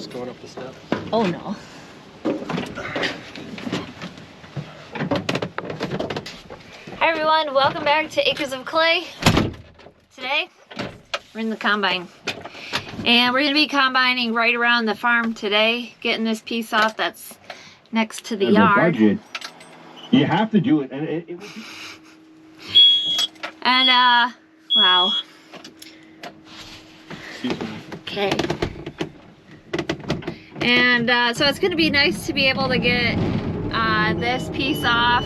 just going up the steps. Oh no. Hi everyone, welcome back to Acres of Clay. Today, we're in the combine. And we're gonna be combining right around the farm today, getting this piece off that's next to the yard. Budget, you have to do it, and it would be... And wow. Excuse me. Okay. And so it's gonna be nice to be able to get this piece off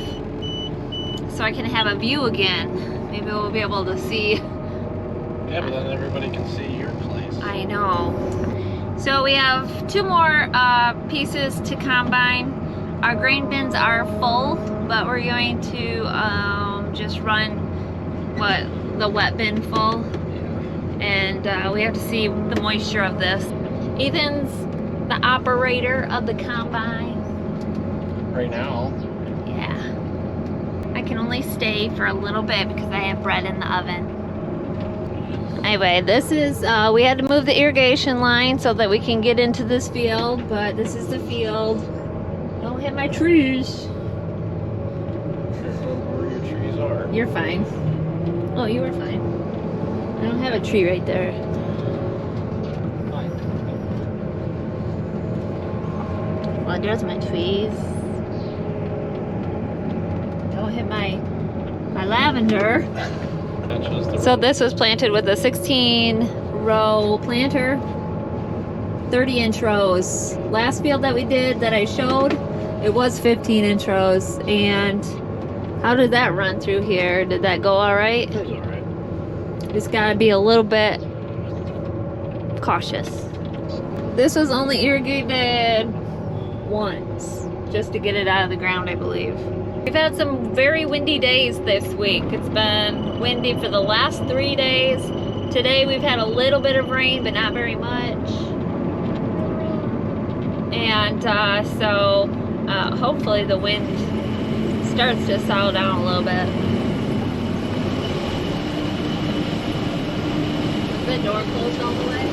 so I can have a view again. Maybe we'll be able to see. Yeah, but then everybody can see your place. I know. So we have 2 more pieces to combine. Our grain bins are full, but we're going to just run the wet bin full. And we have to see the moisture of this. Ethan's the operator of the combine. Right now. Yeah. I can only stay for a little bit because I have bread in the oven. Anyway, this is, we had to move the irrigation line so that we can get into this field, but this is the field. Don't hit my trees. Careful where your trees are. You're fine. Oh, you were fine. I don't have a tree right there. Well, there's my trees. Don't hit my lavender. So this was planted with a 16 row planter, 30-inch rows. Last field that we did that I showed, it was 15-inch rows. And how did that run through here? Did that go all right? It was all right. Just gotta be a little bit cautious. This was only irrigated once, just to get it out of the ground, I believe. We've had some very windy days this week. It's been windy for the last 3 days. Today we've had a little bit of rain, but not very much. And so hopefully the wind starts to settle down a little bit. Is the door closed all the way?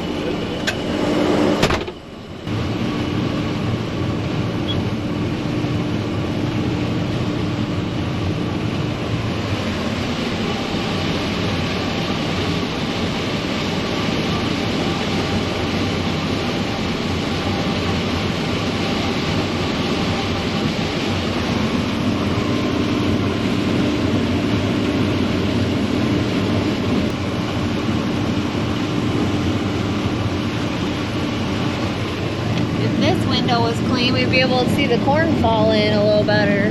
Was clean, we'd be able to see the corn fall in a little better.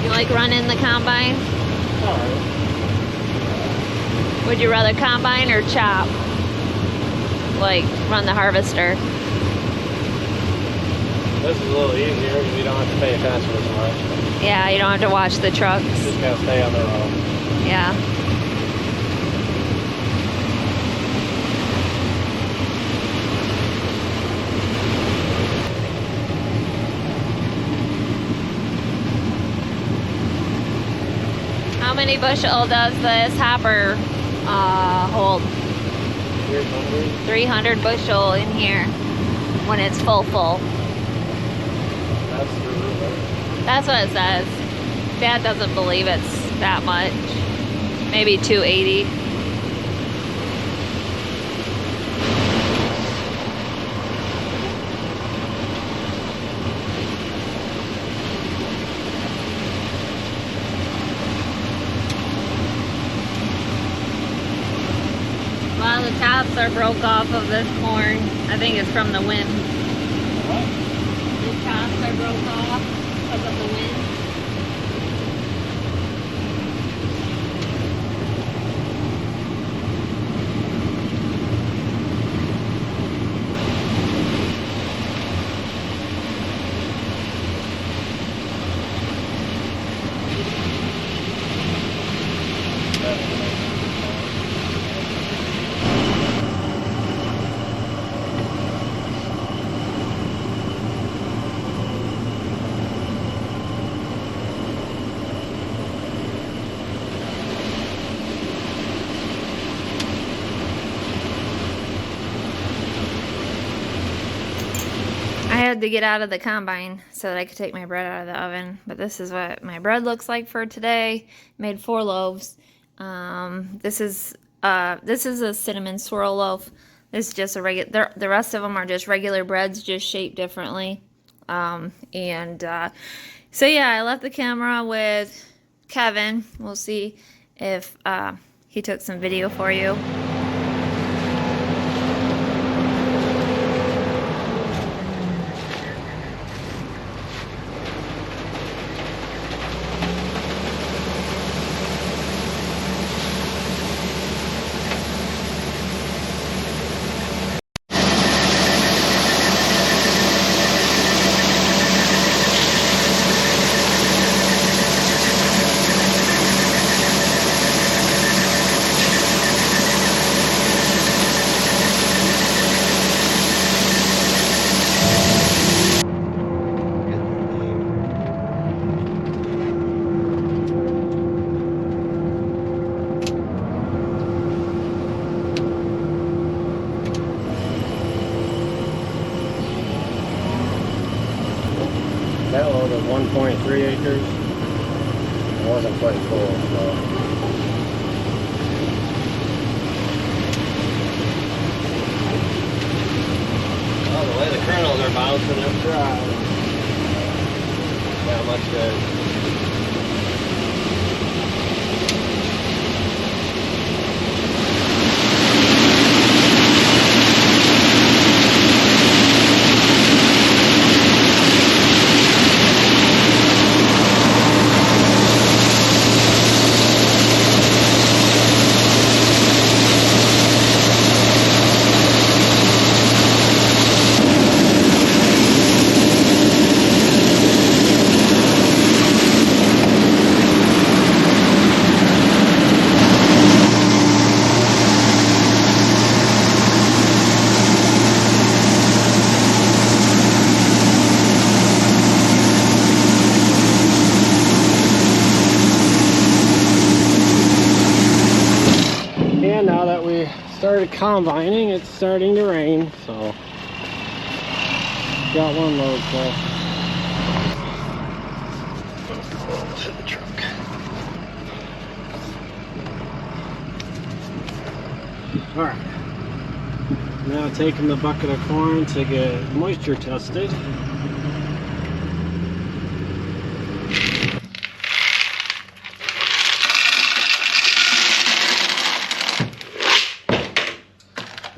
You like running the combine? Alright. Would you rather combine or chop? Like run the harvester? This is a little easier because you don't have to pay attention as much. Yeah, you don't have to watch the trucks. Just gotta stay on the road. Yeah. How many bushel does this hopper hold? 300. 300 bushel in here when it's full. That's the ruler. That's what it says. Dad doesn't believe it's that much. Maybe 280. Well, the tops are broke off of this corn. I think it's from the wind. What? The tops are broke off because of the wind. had to get out of the combine so that I could take my bread out of the oven. But this is what my bread looks like for today. Made 4 loaves. This is a cinnamon swirl loaf. This is just a regular. The rest of them are just regular breads, just shaped differently. So yeah, I left the camera with Kevin. We'll see if he took some video for you. That load of 1.3 acres wasn't quite full, so. Well, the way the kernels are bouncing, it's dry. Not much good. And now that we started combining, it's starting to rain, so got 1 load full. To the truck. Alright. Now taking the bucket of corn to get moisture tested.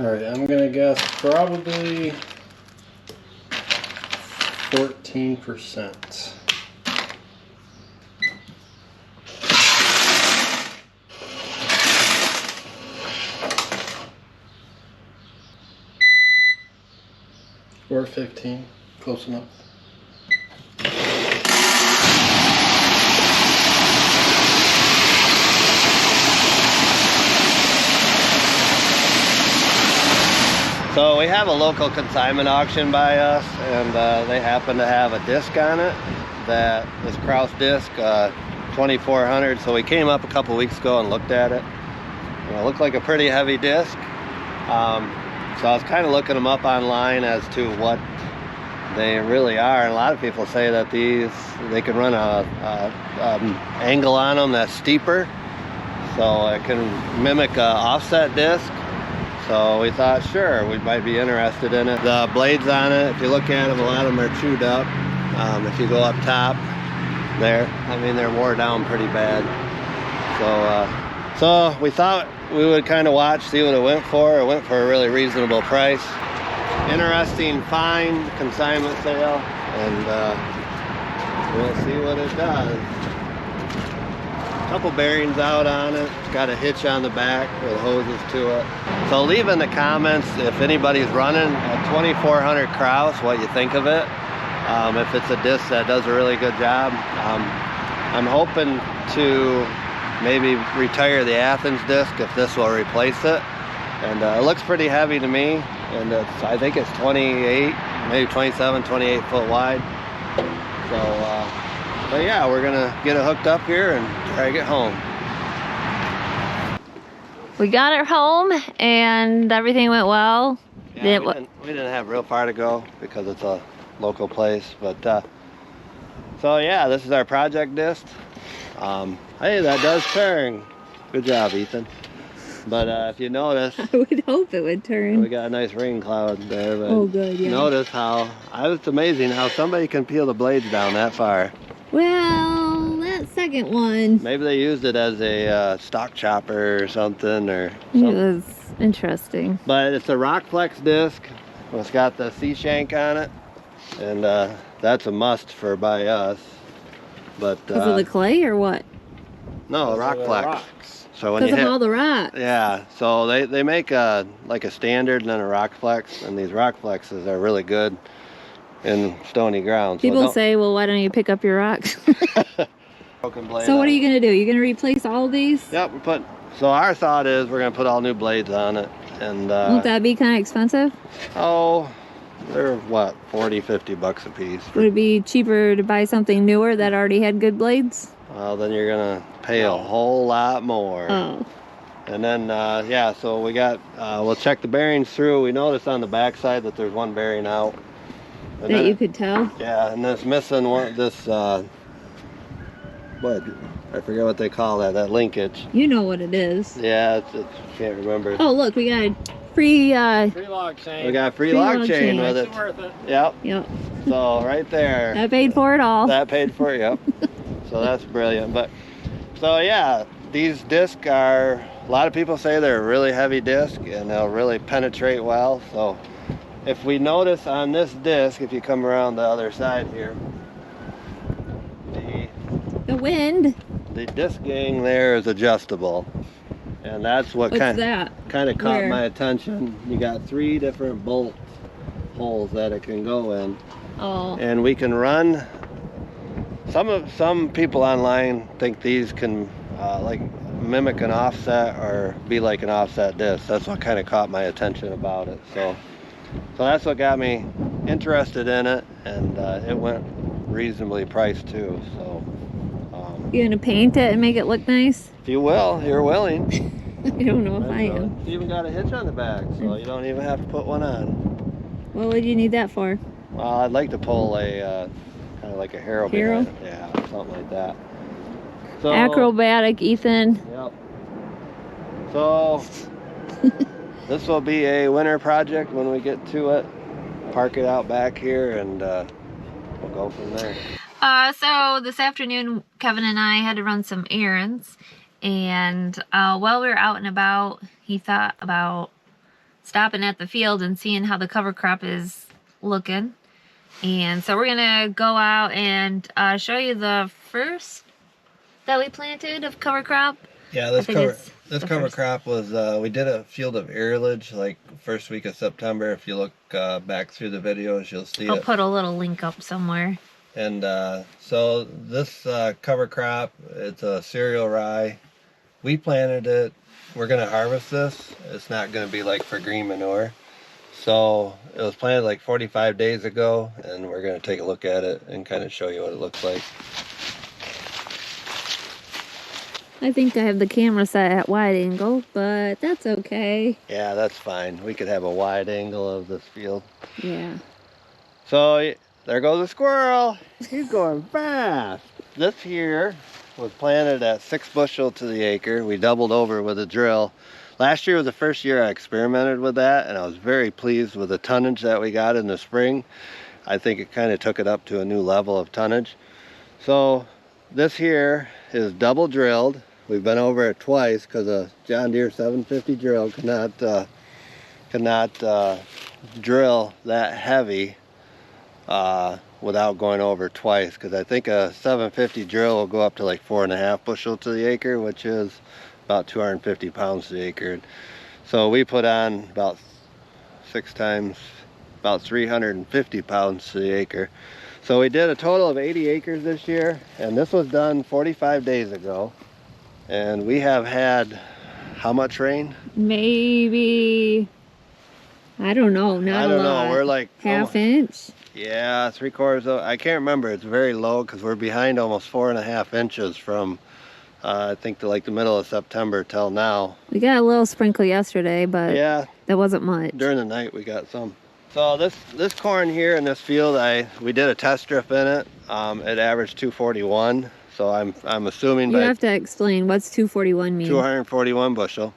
Alright, I'm gonna guess probably 14%. Or 15, close enough. So we have a local consignment auction by us, and they happen to have a disc on it, that this Kraus disc, 2400. So we came up a couple weeks ago and looked at it. It looked like a pretty heavy disc. So I was kind of looking them up online as to what they really are, and a lot of people say that they can run a angle on them that's steeper, so it can mimic a offset disc. So we thought, sure, we might be interested in it. The blades on it, if you look at them, a lot of them are chewed up. If you go up top there, I mean, they're wore down pretty bad. So we thought we would kind of watch, see what it went for. It went for a really reasonable price. Interesting find, consignment sale, and we'll see what it does. Couple bearings out on it. It's got a hitch on the back with hoses to it. So leave in the comments if anybody's running a 2400 Kraus, what you think of it. If it's a disc that does a really good job. I'm hoping to maybe retire the Athens disc if this will replace it. And it looks pretty heavy to me, and I think it's 28, maybe 27, 28 foot wide. So but yeah, we're gonna get it hooked up here and drag it home. We got it home and everything went well. Yeah, we didn't have real far to go because it's a local place. But so yeah, this is our project disc. Hey, that does turn. Good job, Ethan. But if you notice, I would hope it would turn. we got a nice rain cloud there. But Oh, good, yeah. notice how, it's amazing how somebody can peel the blades down that far. Well, that second one, Maybe they used it as a stock chopper or something, or it something. was interesting. But it's a Rockflex disc. It's got the C-shank on it, and that's a must by us. But Because of the clay or what? no, Rockflex. So when Because you of all the rocks. yeah, so they make like a standard and then a Rockflex, and these Rockflexes are really good in stony ground. People say, well, why don't you pick up your rocks? broken blade So what on are it. you going to do? You're going to replace all these? Yep, so our thought is we're gonna put all new blades on it, and Won't that be kind of expensive? oh, they're what, 40, 50 bucks a piece. Would it be cheaper to buy something newer that already had good blades? Well, then you're gonna pay a whole lot more. Oh. And then yeah, so we got we'll check the bearings through. We noticed on the back side that there's one bearing out. And That then you could tell? yeah, and it's missing this what, I forget what they call that linkage. You know what it is. Yeah, it's can't remember. Oh, look, we got free, Free log chain. We got free Free lock log chain chain. with it. It's worth it. Yep. yep. So right there. That paid for it all. That paid for it, yep. So that's brilliant. But so yeah, these discs are, a lot of people say they're a really heavy disc and they'll really penetrate well. So if we notice on this disc, if you come around the other side here, The wind. the disc gang there is adjustable. And that's what What's kind that? of caught Where? my attention. You got 3 different bolt holes that it can go in. Oh. And we can run, some people online think these can like mimic an offset or be like an offset disc. That's what kind of caught my attention about it. So that's what got me interested in it, and it went reasonably priced too. So You gonna paint it and make it look nice? if you will, you're willing. I don't know if I am. It's even got a hitch on the back, so you don't even have to put one on. What would you need that for? Well, I'd like to pull a kind of like a harrow Harrow? behind it. Yeah, something like that. So, Acrobatic, Ethan. Yep. So this will be a winter project when we get to it. Park it out back here, and we'll go from there. So this afternoon, Kevin and I had to run some errands, and while we were out and about, he thought about stopping at the field and seeing how the cover crop is looking. And so we're gonna go out and show you the first that we planted of cover crop. Yeah, I this think it's the cover first. crop was we did a field of airlage like first week of September. If you look back through the videos, you'll see I'll it. put a little link up somewhere. And so this cover crop, it's a cereal rye. We planted it. We're gonna harvest this. It's not gonna be like for green manure. So it was planted like 45 days ago, and we're gonna take a look at it and kind of show you what it looks like. I think I have the camera set at wide angle, but that's okay. Yeah, that's fine. We could have a wide angle of this field. Yeah. So there goes a squirrel. He's going fast. This here was planted at 6 bushel to the acre. We doubled over with a drill. Last year was the first year I experimented with that, and I was very pleased with the tonnage that we got in the spring. I think it kind of took it up to a new level of tonnage. So this here is double drilled. We've been over it twice because a John Deere 750 drill cannot drill that heavy without going over twice, because I think a 750 drill will go up to like 4.5 bushel to the acre, which is about 250 pounds to the acre. So we put on about 6 times, about 350 pounds to the acre. So we did a total of 80 acres this year, and this was done 45 days ago. And we have had how much rain? Maybe, I don't know, not I don't a lot. know. We're like half inch. Yeah, 3/4 of, I can't remember. It's very low because we're behind almost 4.5 inches from I think like the middle of September till now. We got a little sprinkle yesterday, but Yeah, that wasn't much. during the night we got some. So this corn here in this field, we did a test strip in it. It averaged 241. So I'm assuming You have to explain what's 241 mean. 241 bushel.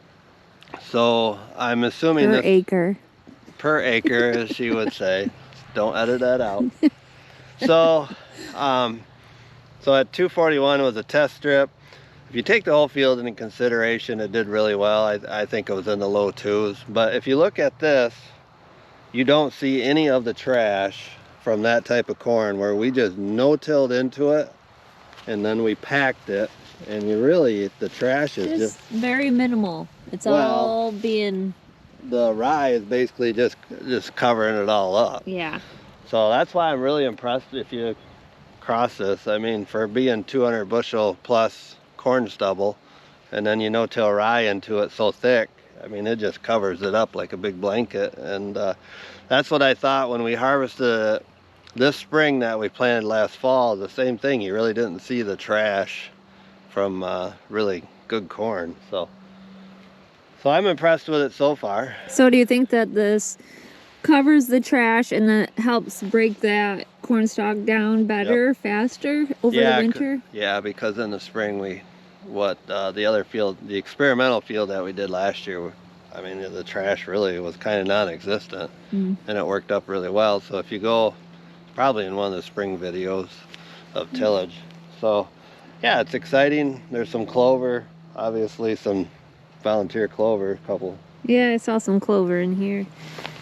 So I'm assuming Per acre. Per acre, as she would say. Don't edit that out. So at 241 was a test strip. If you take the whole field into consideration, it did really well. I think it was in the low 2s. But if you look at this, you don't see any of the trash from that type of corn, where we just no-tilled into it and then we packed it, and the trash is just very minimal. It's all being... The rye is basically just covering it all up. Yeah. So that's why I'm really impressed if you cross this. I mean, for being 200 bushel plus corn stubble, and then you no-till rye into it so thick, I mean, it just covers it up like a big blanket. And that's what I thought when we harvested this spring that we planted last fall. The same thing. You really didn't see the trash from really good corn. So I'm impressed with it so far. So do you think that this covers the trash and that helps break that corn stalk down better, faster over the winter? Yeah, because in the spring the other field, the experimental field that we did last year, I mean, the trash really was kind of non-existent, and it worked up really well. So if you go, probably in one of the spring videos of tillage. So yeah, it's exciting. There's some clover, obviously some volunteer clover, a couple. Yeah, I saw some clover in here.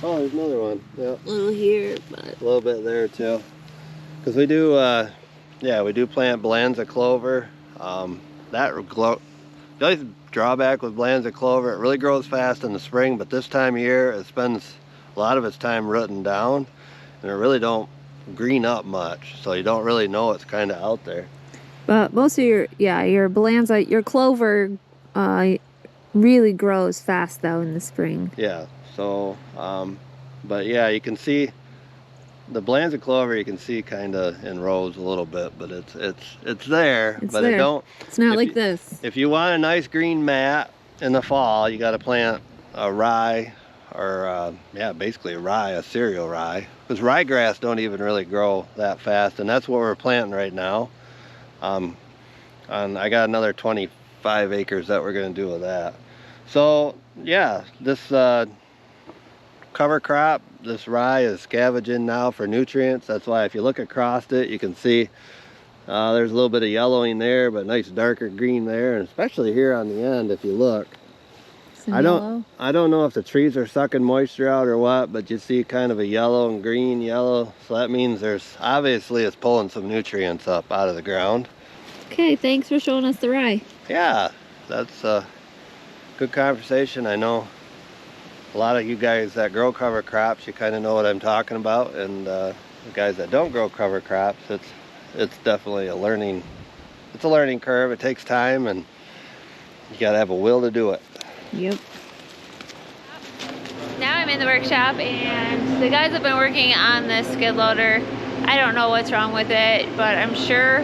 Oh, there's another one. Yeah. A little here, but a little bit there too. Because we do, we do plant Balanza clover. The only drawback with Balanza clover, it really grows fast in the spring, but this time of year it spends a lot of its time rooting down, and it really don't green up much, so you don't really know it's kind of out there. But most of your Balanza, your clover really grows fast though in the spring. Yeah, so but yeah, you can see the Balanza clover, you can see kind of in rows a little bit, but it's there. It's not like this. If you want a nice green mat in the fall, you got to plant a rye, or basically a cereal rye, because ryegrass don't even really grow that fast, and that's what we're planting right now. And I got another 25 acres that we're going to do with that. So yeah, this cover crop, this rye is scavenging now for nutrients. That's why if you look across it, you can see there's a little bit of yellowing there, but nice darker green there, and especially here on the end if you look. I don't know if the trees are sucking moisture out or what, but you see kind of a yellow and green yellow, so that means it's pulling some nutrients up out of the ground. Okay, thanks for showing us the rye. Yeah, that's a good conversation. I know a lot of you guys that grow cover crops, you kind of know what I'm talking about, and the guys that don't grow cover crops, it's definitely a learning curve. It takes time, and you got to have a will to do it. Yep. Now I'm in the workshop, and the guys have been working on this skid loader. I don't know what's wrong with it, but I'm sure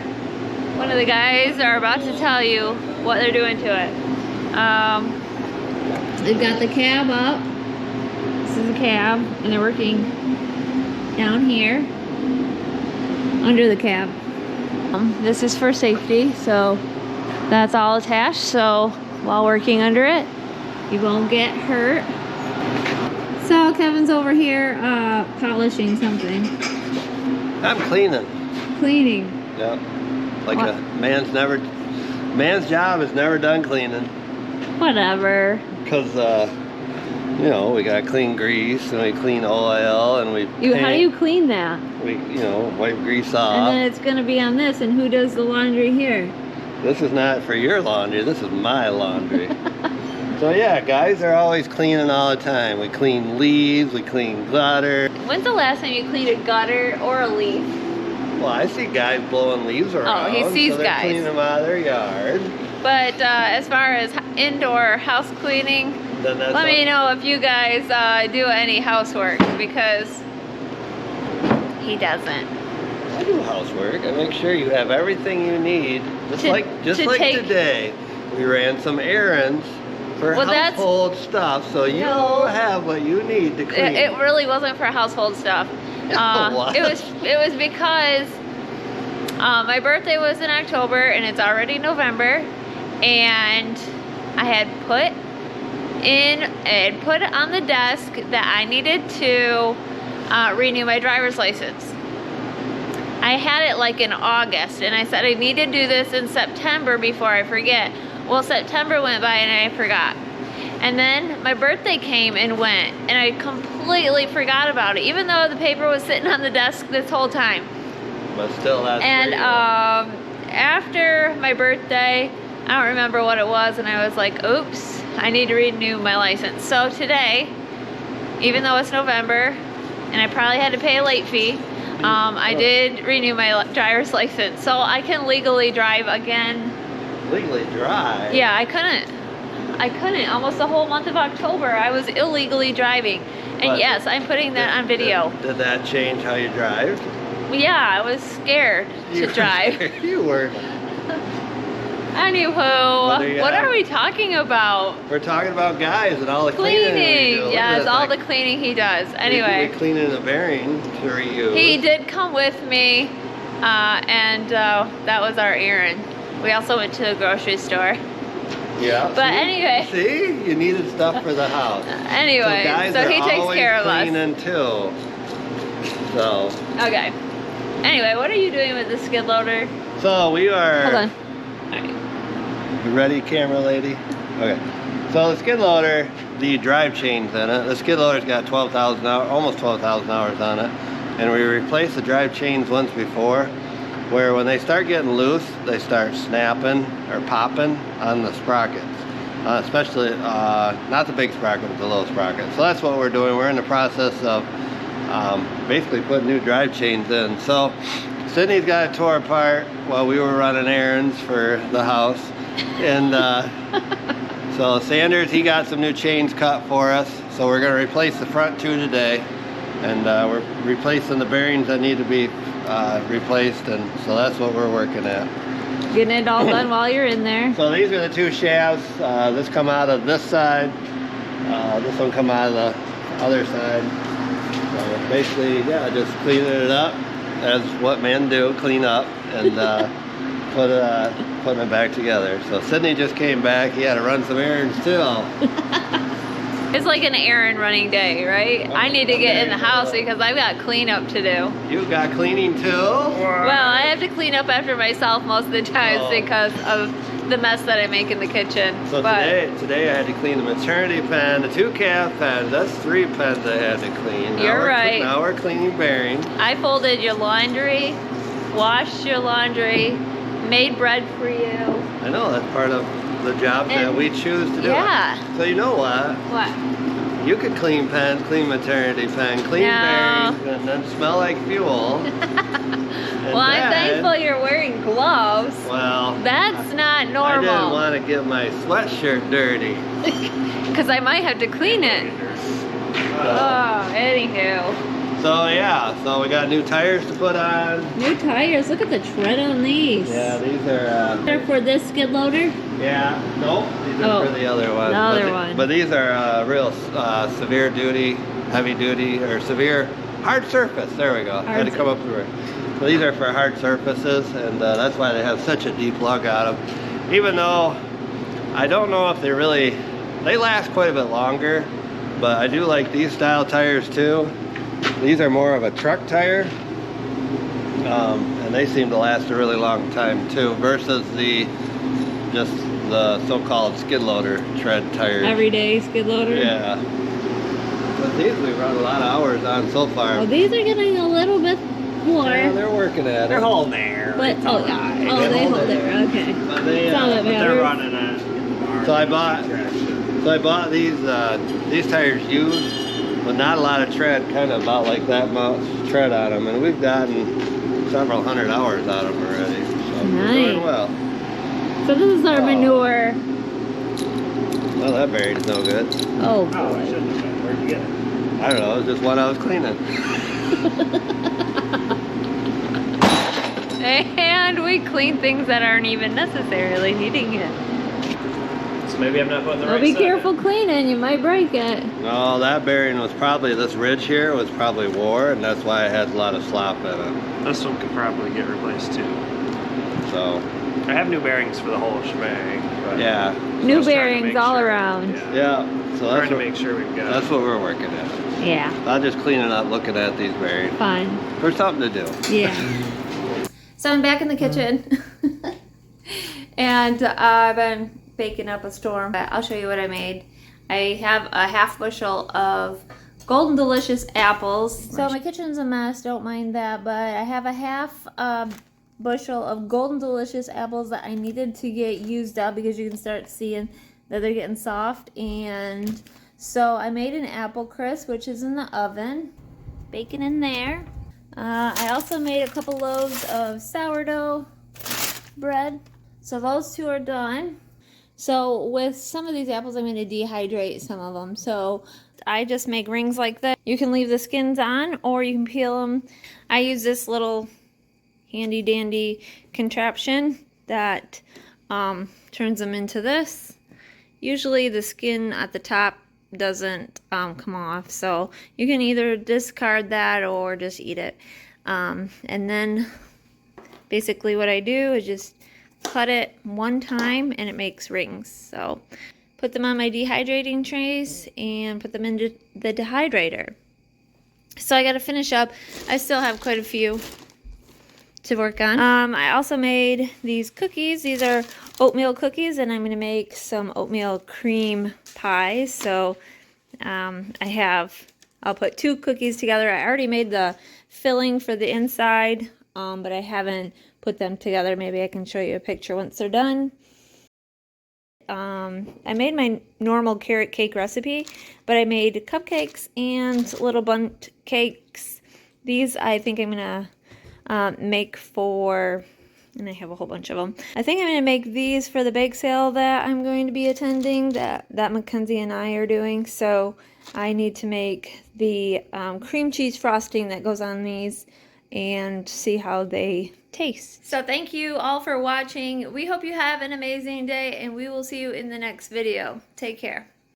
one of the guys are about to tell you what they're doing to it. They've got the cab up. This is the cab, and they're working down here under the cab. This is for safety, so that's all attached, so while working under it, you won't get hurt. So Kevin's over here polishing something. I'm cleaning. Cleaning. Yeah. Like what? Man's job is never done cleaning. Whatever. Because we gotta clean grease, and we clean oil, and we paint. How do you clean that? We wipe grease off. And then it's gonna be on this, and who does the laundry here? This is not for your laundry, this is my laundry. So yeah, guys are always cleaning all the time. We clean leaves, we clean gutter. When's the last time you cleaned a gutter or a leaf? Well, I see guys blowing leaves around. Oh, he sees so they're guys. cleaning them out of their yard. But as far as indoor house cleaning, let me know if you guys do any housework, because he doesn't. I do housework. I make sure you have everything you need. Just like today. We ran some errands For Well, that's- household stuff, so you No. have what you need to clean. It really wasn't for household stuff. What? It was because my birthday was in October and it's already November, and I had put it on the desk that I needed to renew my driver's license. I had it like in August, and I said I need to do this in September before I forget. Well, September went by and I forgot. And then my birthday came and went, and I completely forgot about it, even though the paper was sitting on the desk this whole time. But still, that's And for you. after my birthday, I don't remember what it was, and I was like, oops, I need to renew my license. So today, even though it's November, and I probably had to pay a late fee, I did renew my driver's license, so I can legally drive again. Legally dry. Yeah, I couldn't. Almost the whole month of October, I was illegally driving. And But yes, I'm putting that on video. Did that change how you drive? Yeah, I was scared to drive. You were. Anywho, what are we talking about? We're talking about guys and all the cleaning. Cleaning. We do. Yes, Look at all this, the cleaning he does. Anyway, we cleaning the bearing to reuse. he did come with me, and that was our errand. We also went to the grocery store. Yeah. But see? anyway. See, you needed stuff for the house. Anyway, guys so are he takes always care of us. cleaning too. So. Okay. Anyway, what are you doing with the skid loader? So we are. Hold on. You ready, camera lady? Okay. So the skid loader, the drive chain's in it. The skid loader's got 12,000 hours, almost 12,000 hours on it, and we replaced the drive chains once before, where when they start getting loose, they start snapping or popping on the sprockets. Especially not the big sprocket, but the little sprocket. So that's what we're doing. We're in the process of basically putting new drive chains in. So Sydney's got it tore apart while we were running errands for the house. And so Sanders, he got some new chains cut for us. So we're gonna replace the front two today. And we're replacing the bearings that need to be replaced. And so that's what we're working at. Getting it all done while you're in there. So these are the two shafts. This come out of this side. This one come out of the other side. So basically, yeah, just cleaning it up as what men do, clean up and putting it back together. So Sydney just came back. He had to run some errands too. It's like an errand running day, right? I need to get in the house because I've got cleanup to do. You got cleaning too? Well, I have to clean up after myself most of the times Oh. because of the mess that I make in the kitchen. So But today I had to clean the maternity pen, the two calf pens. That's 3 pens I had to clean. You're right. Now we're cleaning bearings. I folded your laundry, washed your laundry, made bread for you. I know that's part of the job that And- we choose to do. yeah. It. So you know what? What? You could clean pens, clean maternity pen, clean No. bearings, and then smell like fuel. Well, I'm thankful you're wearing gloves. Well, That's not I didn't normal. want to get my sweatshirt dirty. Because I might have to clean it. Oh, anywho. So yeah, so we got new tires to put on. New tires. Look at the tread on these. Yeah, these are. They're for this skid loader? Yeah, nope, these are Oh, for the other one. the other but one. But these are real severe duty, heavy duty, or severe hard surface. There we go. Had to come up with it. So these are for hard surfaces, and that's why they have such a deep lug on them. Even though I don't know if they last quite a bit longer, but I do like these style tires too. These are more of a truck tire, and they seem to last a really long time too, versus just the so-called skid loader tread tires. Everyday skid loader? Yeah. But these we've run a lot of hours on so far. Oh, these are getting a little bit more. Yeah, they're working at it. They're holding there. But, It's all oh, right. they hold there, okay. But they, That's all that But they're matters. running it in the barn. So I bought these tires used, but not a lot of tread, kind of about like that much tread on them, and we've gotten several hundred hours out of them already. So we're doing well. So this is our manure. Well, that bearing's no good. Oh, Oh, it shouldn't have been. Where'd you get it? I don't know, it's just one I was cleaning. And we clean things that aren't even necessarily needing it. So maybe I'm not putting the Well, right be set in. careful cleaning, you might break it. No, that bearing was probably, this ridge here was probably wore, and that's why it has a lot of slop in it. This one could probably get replaced too. So, I have new bearings for the whole shebang. But yeah. New just trying to bearings make all sure- around. Yeah. Yeah, so Trying that's to what, make sure we've got. that's what we're working at. Yeah, I'm just cleaning up, looking at these bearings. fun. There's something to do. Yeah. So I'm back in the kitchen. And I've been baking up a storm. I'll show you what I made. I have a half bushel of Golden Delicious apples. So my kitchen's a mess, don't mind that, but I have a half bushel of Golden Delicious apples that I needed to get used up because you can start seeing that they're getting soft. And so I made an apple crisp, which is in the oven. Bacon in there. I also made a couple loaves of sourdough bread. So those two are done. So with some of these apples, I'm going to dehydrate some of them. So I just make rings like that. You can leave the skins on or you can peel them. I use this little handy dandy contraption that turns them into this. Usually the skin at the top doesn't come off, so you can either discard that or just eat it. And then basically what I do is just cut it one time and it makes rings. So put them on my dehydrating trays and put them into the dehydrator. So I got to finish up. I still have quite a few to work on. I also made these cookies. These are oatmeal cookies, and I'm going to make some oatmeal cream pies. So I'll put 2 cookies together. I already made the filling for the inside, but I haven't put them together. Maybe I can show you a picture once they're done. I made my normal carrot cake recipe, but I made cupcakes and little bundt cakes. These I think I'm going to make for, and I have a whole bunch of them. I think I'm going to make these for the bake sale that I'm going to be attending, that Mackenzie and I are doing. So I need to make the cream cheese frosting that goes on these and see how they taste. So thank you all for watching. We hope you have an amazing day, and we will see you in the next video. Take care.